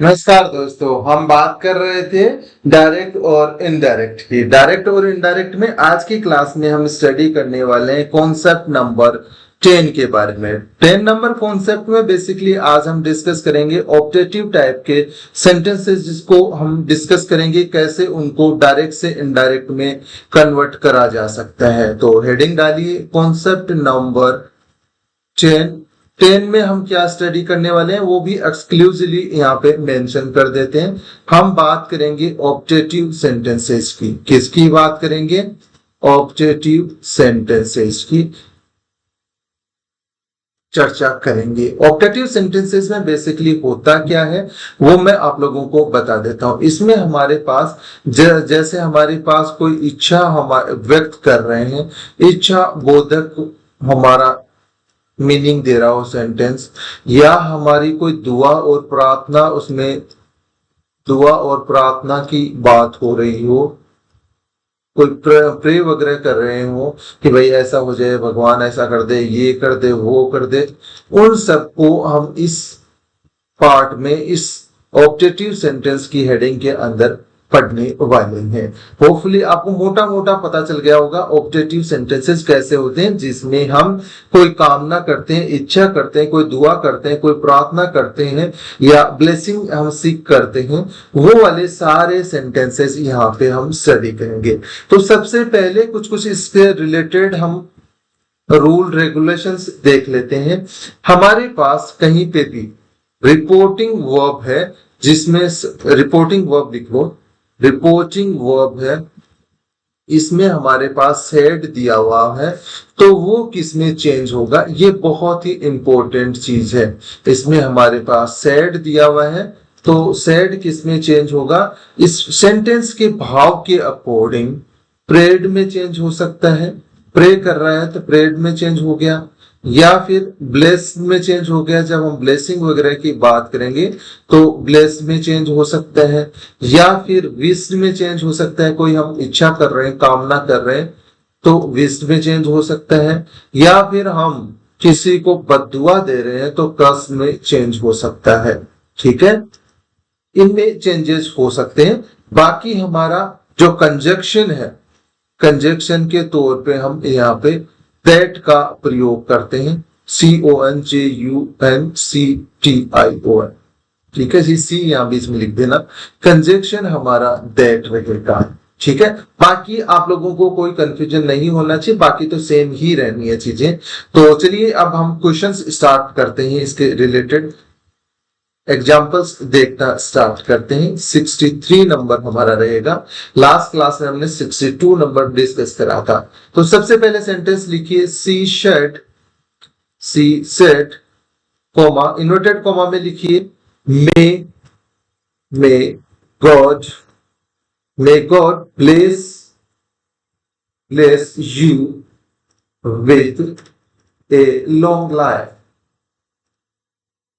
नमस्कार दोस्तों, हम बात कर रहे थे डायरेक्ट और इनडायरेक्ट की। डायरेक्ट और इनडायरेक्ट में आज की क्लास में हम स्टडी करने वाले हैं कॉन्सेप्ट नंबर 10 के बारे में। 10 नंबर कॉन्सेप्ट में बेसिकली आज हम डिस्कस करेंगे ऑप्टेटिव टाइप के सेंटेंसेस, जिसको हम डिस्कस करेंगे कैसे उनको डायरेक्ट से इनडायरेक्ट में कन्वर्ट करा जा सकता है। तो हेडिंग डालिए कॉन्सेप्ट नंबर 10। 10 में हम क्या स्टडी करने वाले हैं वो भी एक्सक्लूसिवली यहाँ पे मेंशन कर देते हैं। हम बात करेंगे ऑप्टेटिव सेंटेंसेस की। किसकी बात करेंगे? ऑप्टेटिव सेंटेंसेस की चर्चा करेंगे। ऑप्टेटिव सेंटेंसेस में बेसिकली होता क्या है वो मैं आप लोगों को बता देता हूं। इसमें हमारे पास जैसे हमारे पास कोई इच्छा हम व्यक्त कर रहे हैं, इच्छा बोधक हमारा मीनिंग दे रहा हो सेंटेंस, या हमारी कोई दुआ और प्रार्थना, उसमें दुआ और प्रार्थना की बात हो रही हो, कोई प्रे वगैरह कर रहे हो कि भाई ऐसा हो जाए, भगवान ऐसा कर दे, ये कर दे, वो कर दे, उन सबको हम इस पार्ट में इस ऑप्टेटिव सेंटेंस की हेडिंग के अंदर पढ़ने वाले हैं। होपफुली आपको मोटा मोटा पता चल गया होगा ऑप्टेटिव सेंटेंसेस कैसे होते हैं, जिसमें हम कोई कामना करते हैं, इच्छा करते हैं, कोई दुआ करते हैं, कोई प्रार्थना करते हैं या ब्लेसिंग हम सीख करते हैं। वो वाले सारे सेंटेंसेस यहाँ पे हम स्टडी करेंगे। तो सबसे पहले कुछ कुछ इससे रिलेटेड हम रूल रेगुलेशंस देख लेते हैं। हमारे पास कहीं पे भी रिपोर्टिंग वर्ब है, जिसमें रिपोर्टिंग वर्ब लिख लो, रिपोर्टिंग वर्ब है, इसमें हमारे पास सेड दिया हुआ है, तो वो किस में चेंज होगा? ये बहुत ही इंपॉर्टेंट चीज है। इसमें हमारे पास सेड दिया हुआ है, तो सेड किस में चेंज होगा? इस सेंटेंस के भाव के अकॉर्डिंग प्रेड में चेंज हो सकता है। प्रे कर रहा है तो प्रेड में चेंज हो गया, या फिर ब्लेस में चेंज हो गया। जब हम ब्लेसिंग वगैरह की बात करेंगे तो ब्लेस में चेंज हो सकता है, या फिर विश में चेंज हो सकता है। कोई हम इच्छा कर रहे हैं, कामना कर रहे हैं, तो विश में चेंज हो सकता है, या फिर हम किसी को बद्दुआ दे रहे हैं तो कर्स में चेंज हो सकता है। ठीक है, इनमें चेंजेस हो सकते हैं। बाकी हमारा जो कंजक्शन है, कंजक्शन के तौर पे हम यहाँ पे दैट का प्रयोग करते हैं, CONJUNCTION। ठीक है जी, सी यहाँ बीच में लिख देना। कंजक्शन हमारा दैट रहेगा। ठीक है, बाकी आप लोगों को कोई कंफ्यूजन नहीं होना चाहिए, बाकी तो सेम ही रहनी है चीजें। तो चलिए अब हम क्वेश्चंस स्टार्ट करते हैं, इसके रिलेटेड एग्जाम्पल्स देखना स्टार्ट करते हैं। 63 नंबर हमारा रहेगा। लास्ट क्लास में हमने 62 नंबर डिस्कस करा था। तो सबसे पहले सेंटेंस लिखिए, she said comma, inverted comma में लिखिए may God may God bless you with a long life,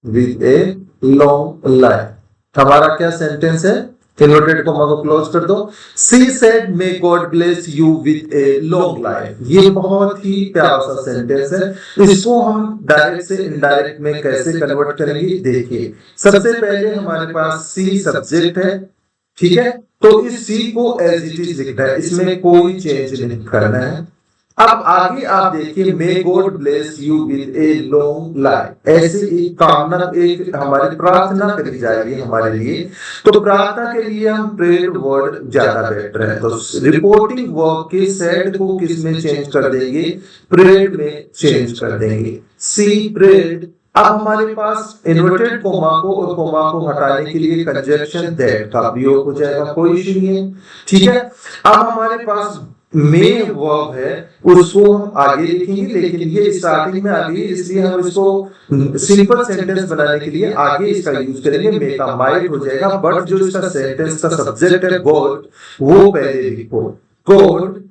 with a long life. हमारा क्या सेंटेंस है? इन्वर्टेड कोमा को क्लोज कर दो। She said may God bless you with a long life. ये बहुत ही प्यारा सा सेंटेंस है। इसको हम डायरेक्ट से इनडायरेक्ट में कैसे कन्वर्ट करेंगे देखिए। सबसे पहले हमारे पास सी सब्जेक्ट है, ठीक है, तो इस सी को एज इट इज लिखना है, इसमें कोई चेंज नहीं करना है। अब आगे आप देखिए, may God bless you with a long life. ऐसे एक कामना, एक हमारी प्रार्थना करी जाएगी हमारे लिए, तो प्रार्थना के लिए हम प्रेड वर्ड ज्यादा बेटर है। तो रिपोर्टिंग वर्ब के सेड को किस में चेंज कर देंगे? प्रेड में चेंज कर देंगे। सी प्रेड। अब हमारे पास इन्वर्टेड कोमा को और कोमा को हटाने के लिए कंजक्शन दैट का प्रयोग हो जाएगा, कोई इश्यू नहीं है। ठीक है, अब हमारे पास मे वर्ब है, उसको हम आगे लिखेंगे, लेकिन ये स्टार्टिंग में आ गई, इसलिए हम इसको सिंपल सेंटेंस बनाने के लिए आगे इसका यूज करेंगे। मे का माइट हो जाएगा, बट जो इसका सेंटेंस का सब्जेक्ट है गॉड, वो पहले लिखो। गॉड,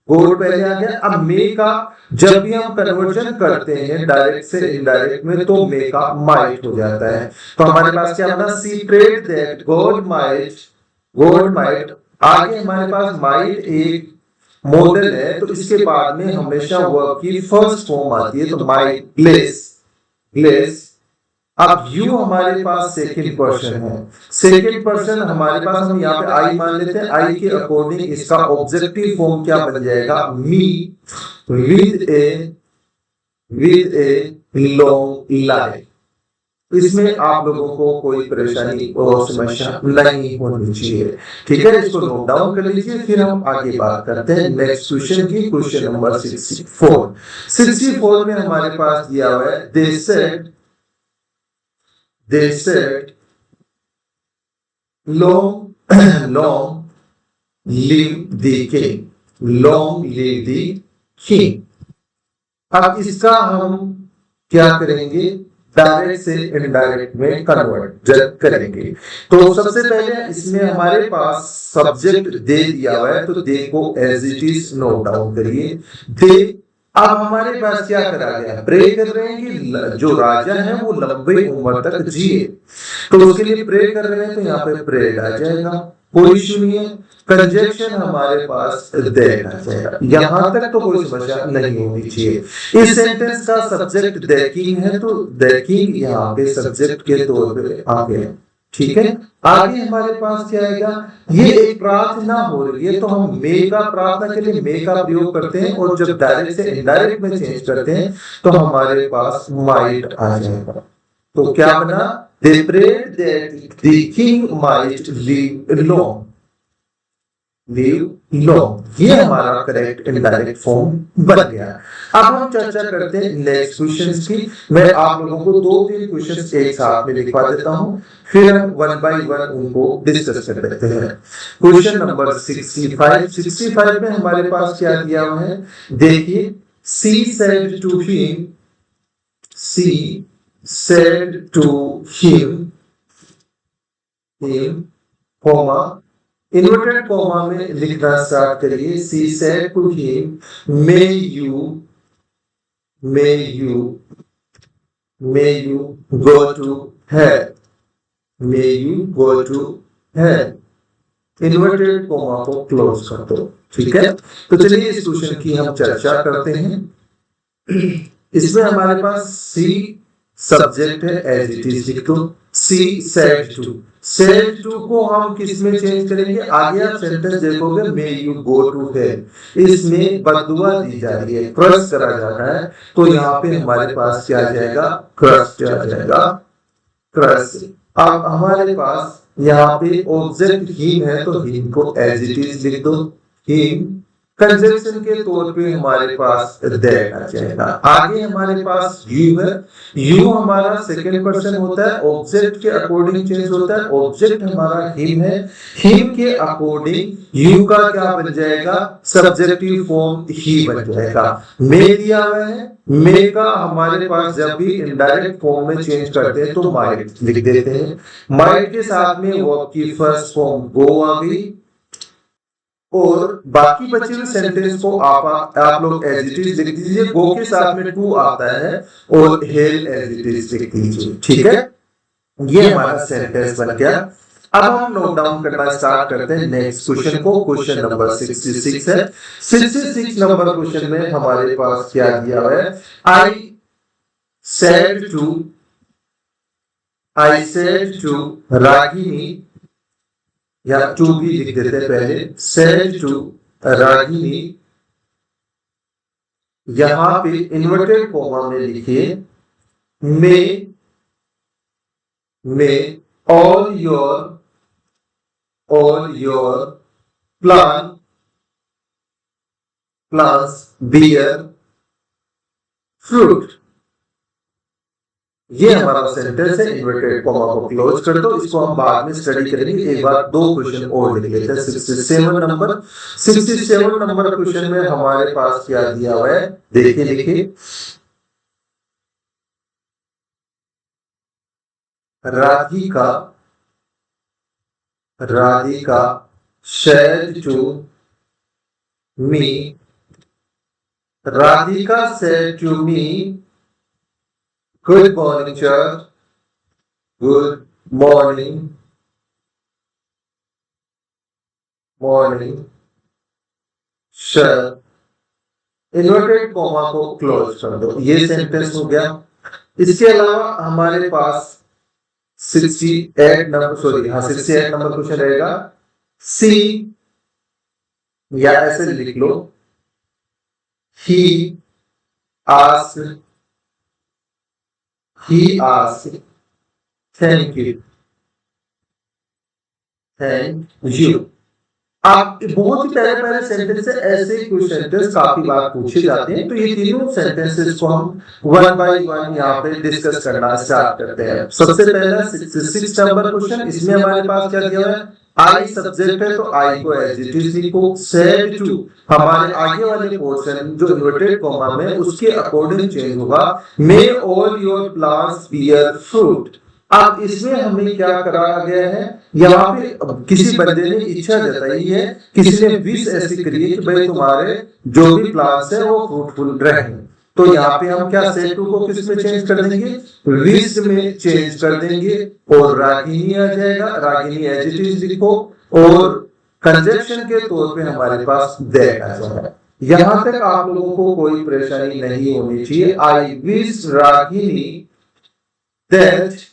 गॉड पहले आ गया। अब मे का जब भी हम कन्वर्जन करते हैं डायरेक्ट से इनडायरेक्ट में, तो मे का माइट हो जाता है। तो हमारे पास क्या बना? She prayed that God might, God might. आगे हमारे पास माइट एक मॉडल है, तो इसके बाद में हमेशा वर्ब की फर्स्ट फॉर्म आती है, तो माइट ब्लेस, ब्लेस। अब यू हमारे पास सेकंड पर्सन है, सेकंड पर्सन हमारे पास, हम यहाँ पे आई मान लेते हैं, आई के अकॉर्डिंग इसका ऑब्जेक्टिव फॉर्म क्या बन जाएगा, me with a long life. इसमें आप लोगों को कोई परेशानी और समस्या नहीं होनी चाहिए, ठीक है। इसको नोट डाउन कर लीजिए, फिर हम आगे बात करते हैं नेक्स्ट क्वेश्चन की, क्वेश्चन नंबर 64 में हमारे पास दिया हुआ है, they said long live the king, long live the king। अब इसका हम क्या करेंगे, डायरेक्ट से इनडायरेक्ट में कन्वर्ट करेंगे। तो सबसे पहले इसमें हमारे पास सब्जेक्ट दे दिया हुआ है, तो दे को as it is note down करिए। दे, अब हमारे पास क्या करा गया, प्रे कर रहे हैं कि जो राजा है वो लंबी उम्र तक जिए, तो उसके लिए प्रे कर रहे हैं, तो यहाँ पे प्रे आ जाएगा, कोई इशू नहीं है। कंजक्शन हमारे पास दैट आ जाएगा, यहां तक तो कोई समस्या नहीं होनी चाहिए। इस सेंटेंस का सब्जेक्ट द किंग है, तो द किंग यहाँ पे सब्जेक्ट के तौर पे आ गया, ठीक है। आगे हमारे पास क्या आएगा, ये एक प्रार्थना हो रही है, तो हम मे का, प्रार्थना के लिए मे का प्रयोग करते हैं, और जब डायरेक्ट से इनडायरेक्ट में चेंज करते हैं तो हमारे पास माइट आ जाएगा। तो क्या बना, they prayed that the king might live long, ये हमारा करेक्ट इनडायरेक्ट फॉर्म बन गया। अब हम चर्चा करते हैं नेक्स्ट क्वेश्चंस की। मैं आप लोगों को 2-3 क्वेश्चंस एक साथ में लिखवा देता हूं, फिर हम वन बाय वन उनको डिस्कस कर लेते हैं। क्वेश्चन नंबर 65 में हमारे पास क्या दिया हुआ है, देखिए, she said to him, comma, inverted comma में लिखना स्टार्ट करिए। She said to him, may you go to hell, inverted comma को क्लोज कर दो, ठीक है। तो चलिए इस क्वेश्चन की हम चर्चा करते हैं। इसमें हमारे पास सी सब्जेक्ट है, एज इट इज लिख दो। सी सेड टू को हम किस में चेंज करेंगे, आगे आप सेंटेंस देखोगे, may you go to hell, इसमें बददुआ दी जा रही है, क्रश करा जा रहा है, तो यहाँ पे हमारे पास क्या आ जाएगा, क्रश आ जाएगा, क्रश। अब हमारे पास यहाँ पे ऑब्जेक्ट हिम है, तो हिम को एज इट इज लिख दो, हिम। कंजक्शन के तौर पे हमारे पास दैट आ जाएगा। आगे हमारे पास यू है, यू हमारा सेकंड पर्सन होता है, ऑब्जेक्ट के अकॉर्डिंग चेंज होता है, ऑब्जेक्ट हमारा हिम है, हिम के अकॉर्डिंग यू का क्या बन जाएगा, सब्जेक्टिव फॉर्म ही बन जाएगा। मे दिया हुआ है, मे का हमारे पास जब भी इनडायरेक्ट फॉर्म में चेंज करते हैं तो माइट लिख देते हैं, माइट के साथ में वर्ब की फर्स्ट फॉर्म गो आ गई, और बाकी बचे हुए सेंटेंस को आप लोग एज इट इज लिख दीजिए, गो के साथ में टू आता है, और हेल एज इट इज लिख दीजिए, ठीक है। ये हमारा सेंटेंस बन गया। अब हम नोट डाउन करना स्टार्ट करते हैं नेक्स्ट क्वेश्चन को, क्वेश्चन नंबर 66 है। 66 नंबर क्वेश्चन में हमारे पास क्या दिया हुआ है, आई सेड टू रागिनी, या टू भी लिख देते हैं पहले, सेड टू रागिनी, यहां पे इन्वर्टेड कॉमा में लिखिए, may all your plants bear fruit. ये हमारा सेंटेंस है, इन्वर्टेड कॉमा को क्लोज कर दो, इसको हम बाद में स्टडी करेंगे। एक बार 2 क्वेश्चन और लिख लेते हैं। 67 नंबर क्वेश्चन में हमारे पास क्या दिया हुआ है, देखिए लिखिए, Radhika said to me, Radhika said to me, good morning sir, good morning sir, inverted comma को क्लोज कर दो। ये सेंटेंस हो गया। इसके अलावा हमारे पास 68 नंबर, सॉरी हाँ 68 नंबर क्वेश्चन रहेगा सी, या ऐसे लिख लो, he asked, thank you, thank you. आप बहुत ही प्यारे प्यारे सेंटेंस है, ऐसे कुछ सेंटेंस काफी बार पूछे जाते हैं, तो ये तीनों सेंटेंसेस को हम वन बाय वन यहाँ पे डिस्कस करना स्टार्ट करते हैं। सबसे पहला 66 नंबर क्वेश्चन, इसमें हमारे पास क्या दिया है, आई सब्जेक्ट है तो आई को एडजेक्टिव लिखो, सेड टू हमारे आगे वाले पोर्शन जो इन्वर्टेड कॉमा में उसके अकॉर्डिंग चेंज होगा, may all your plants bear fruit. अब इसमें हमें क्या करा गया है, यहाँ पे किसी बंदे ने इच्छा जताई है, किसी ने विश ऐसी करी है कि भाई तुम्हारे जो भी प्लांट्स है वो फ्रूटफुल रहे, तो यहाँ पे हम क्या सेड टू को किस में चेंज कर देंगे, विश में चेंज कर देंगे, और रागिनी आ जाएगा, रागिनी एडजेक्टिव लिखो, और कंजक्शन के तौर पे हमारे पास दैट आ जाएगा। यहाँ तक आप लोगों को कोई परेशानी नहीं होनी चाहिए। आई विश रागिनी दैट,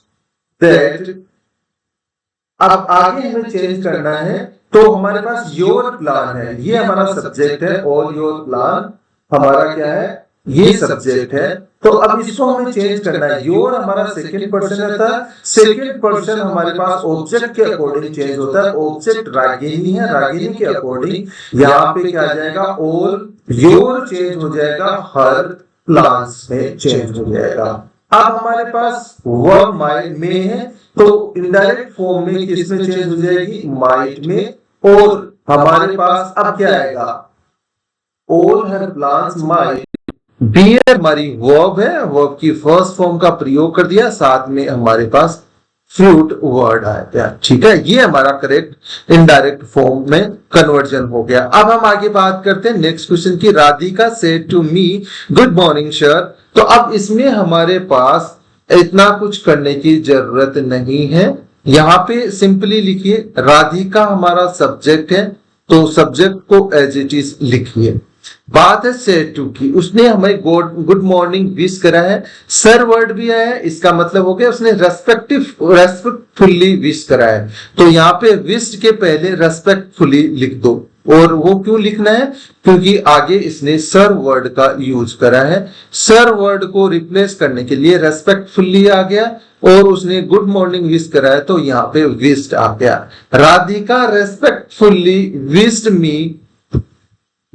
अब आगे हमें चेंज करना है, तो हमारे पास योर प्लान है, ये हमारा सब्जेक्ट है, ऑल योर प्लान हमारा क्या है, ये सब्जेक्ट है, तो अब इसको हमें चेंज करना है। योर हमारा सेकंड पर्सन रहता है, सेकंड पर्सन हमारे पास ऑब्जेक्ट के अकॉर्डिंग चेंज होता है, ऑब्जेक्ट रागिनी है, रागिनी के अकॉर्डिंग यहाँ पे क्या आ जाएगा, ऑल योर चेंज हो जाएगा, हर प्लान्स में चेंज हो जाएगा। अब हमारे पास वर्ब माइट में है, तो इनडायरेक्ट फॉर्म में किसमें चेंज हो जाएगी, माइट में, और हमारे पास अब क्या आएगा, ऑल हर प्लांट्स माइट बियर, हमारी वर्ब है, वर्ब की फर्स्ट फॉर्म का प्रयोग कर दिया, साथ में हमारे पास फ्रूट वर्ड आया, ठीक है, ये हमारा करेक्ट इनडायरेक्ट फॉर्म में कन्वर्जन हो गया। अब हम आगे बात करते हैं नेक्स्ट क्वेश्चन की, Radhika said to me good morning sir. तो अब इसमें हमारे पास इतना कुछ करने की जरूरत नहीं है, यहाँ पे सिंपली लिखिए, राधिका हमारा सब्जेक्ट है, तो सब्जेक्ट को एज इट इज लिखिए। बात है सेड टू की, उसने हमें गुड मॉर्निंग विश करा है, सर वर्ड भी आया है, इसका मतलब हो गया उसने रेस्पेक्टफुली विश करा है, तो यहाँ पे विश के पहले रेस्पेक्टफुली लिख दो। और वो क्यों लिखना है, क्योंकि आगे इसने सर वर्ड का यूज करा है, सर वर्ड को रिप्लेस करने के लिए रेस्पेक्टफुली आ गया, और उसने गुड मॉर्निंग विश करा है तो यहाँ पे विश्ड आ गया। राधिका रेस्पेक्टफुली विश्ड मी,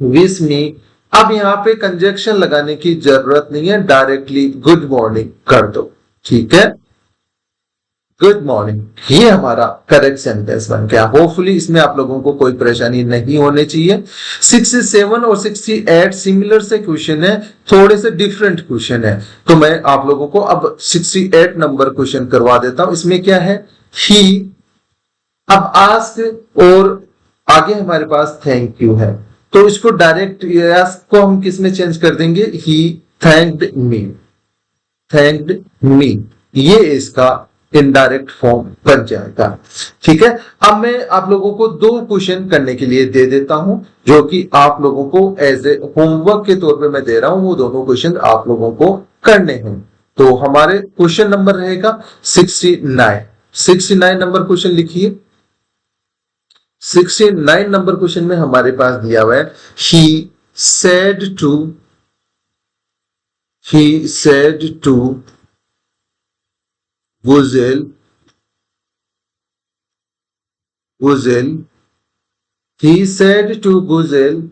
विश मी। अब यहाँ पे कंजक्शन लगाने की जरूरत नहीं है, डायरेक्टली गुड मॉर्निंग कर दो, ठीक है, गुड मॉर्निंग, ये हमारा करेक्ट सेंटेंस बन गया। होपफुली इसमें आप लोगों को कोई परेशानी नहीं होनी चाहिए। 67 और 68 सिमिलर से क्वेश्चन है, थोड़े से डिफरेंट क्वेश्चन है, तो मैं आप लोगों को अब 68 नंबर क्वेश्चन करवा देता हूं। इसमें क्या है, ही, अब आस्क और आगे हमारे पास थैंक यू है, तो इसको डायरेक्ट को हम किस में चेंज कर देंगे, ही थैंक्ड मी, थैंक्ड मी, ये इसका इनडायरेक्ट फॉर्म बन जाएगा, ठीक है। अब मैं आप लोगों को 2 क्वेश्चन करने के लिए दे देता हूं, जो कि आप लोगों को एज ए होमवर्क के तौर पे मैं दे रहा हूं, वो दोनों क्वेश्चन आप लोगों को करने हैं। तो हमारे क्वेश्चन नंबर रहेगा 69 नंबर क्वेश्चन लिखिए। 69 नंबर क्वेश्चन में हमारे पास दिया हुआ है, he said to Guzel, he said to Guzel,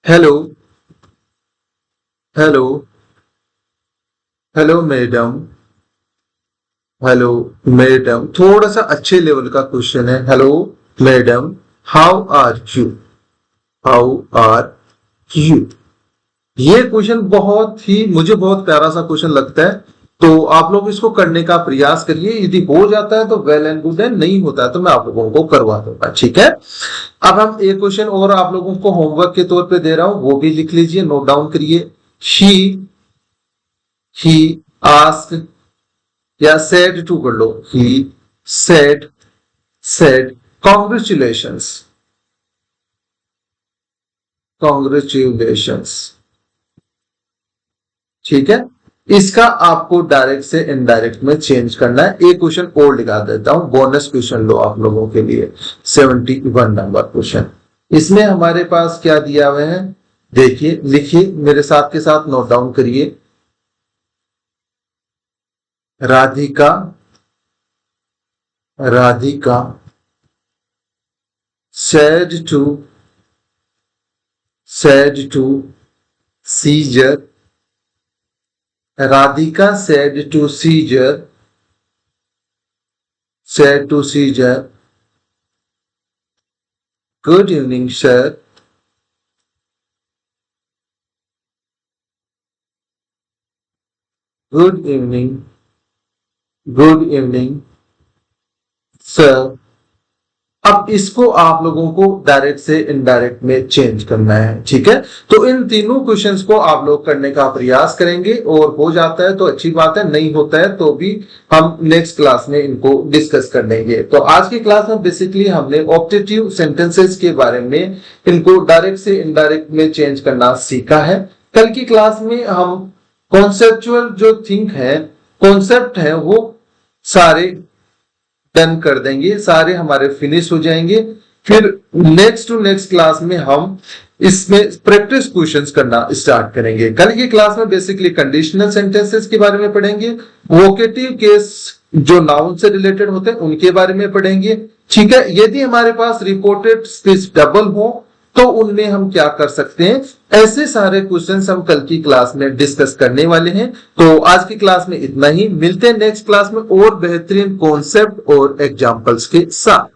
hello madam, थोड़ा सा अच्छे लेवल का क्वेश्चन है। Hello madam, how are you, ये क्वेश्चन मुझे बहुत प्यारा सा क्वेश्चन लगता है, तो आप लोग इसको करने का प्रयास करिए। यदि हो जाता है तो वेल एंड गुड है, नहीं होता है तो मैं आप लोगों को करवा दूंगा, ठीक है। अब हम एक क्वेश्चन और आप लोगों को होमवर्क के तौर पे दे रहा हूं, वो भी लिख लीजिए, नोट डाउन करिए। he asked, या said टू कर लो, he said congratulations, ठीक है। इसका आपको डायरेक्ट से इनडायरेक्ट में चेंज करना है। एक क्वेश्चन और दिखा देता हूं, बोनस क्वेश्चन लो आप लोगों के लिए, 71 नंबर क्वेश्चन। इसमें हमारे पास क्या दिया हुआ है, देखिए, लिखिए मेरे साथ के साथ, नोट डाउन करिए। Radhika said to Caesar, Radhika said to Caesar, good evening sir, good evening sir। अब इसको आप लोगों को डायरेक्ट से इनडायरेक्ट में चेंज करना है, ठीक है। तो इन तीनों क्वेश्चंस को आप लोग करने का प्रयास करेंगे, और हो जाता है तो अच्छी बात है, नहीं होता है तो भी हम नेक्स्ट क्लास में इनको डिस्कस कर लेंगे। तो आज की क्लास में बेसिकली हमने ऑप्टेटिव सेंटेंसेस के बारे में, इनको डायरेक्ट से इनडायरेक्ट में चेंज करना सीखा है। कल की क्लास में हम कॉन्सेप्चुअल जो थिंक है, कॉन्सेप्ट है, वो सारे डन कर देंगे, सारे हमारे फिनिश हो जाएंगे। फिर नेक्स्ट टू नेक्स्ट क्लास में हम इसमें प्रैक्टिस क्वेश्चंस करना स्टार्ट करेंगे। कल की क्लास में बेसिकली कंडीशनल सेंटेंसेस के बारे में पढ़ेंगे, वोकेटिव केस जो नाउन से रिलेटेड होते हैं उनके बारे में पढ़ेंगे, ठीक है। यदि हमारे पास रिपोर्टेड स्पीच डबल हो तो उनमें हम क्या कर सकते हैं, ऐसे सारे क्वेश्चंस हम कल की क्लास में डिस्कस करने वाले हैं। तो आज की क्लास में इतना ही, मिलते हैं नेक्स्ट क्लास में और बेहतरीन कॉन्सेप्ट और एग्जांपल्स के साथ।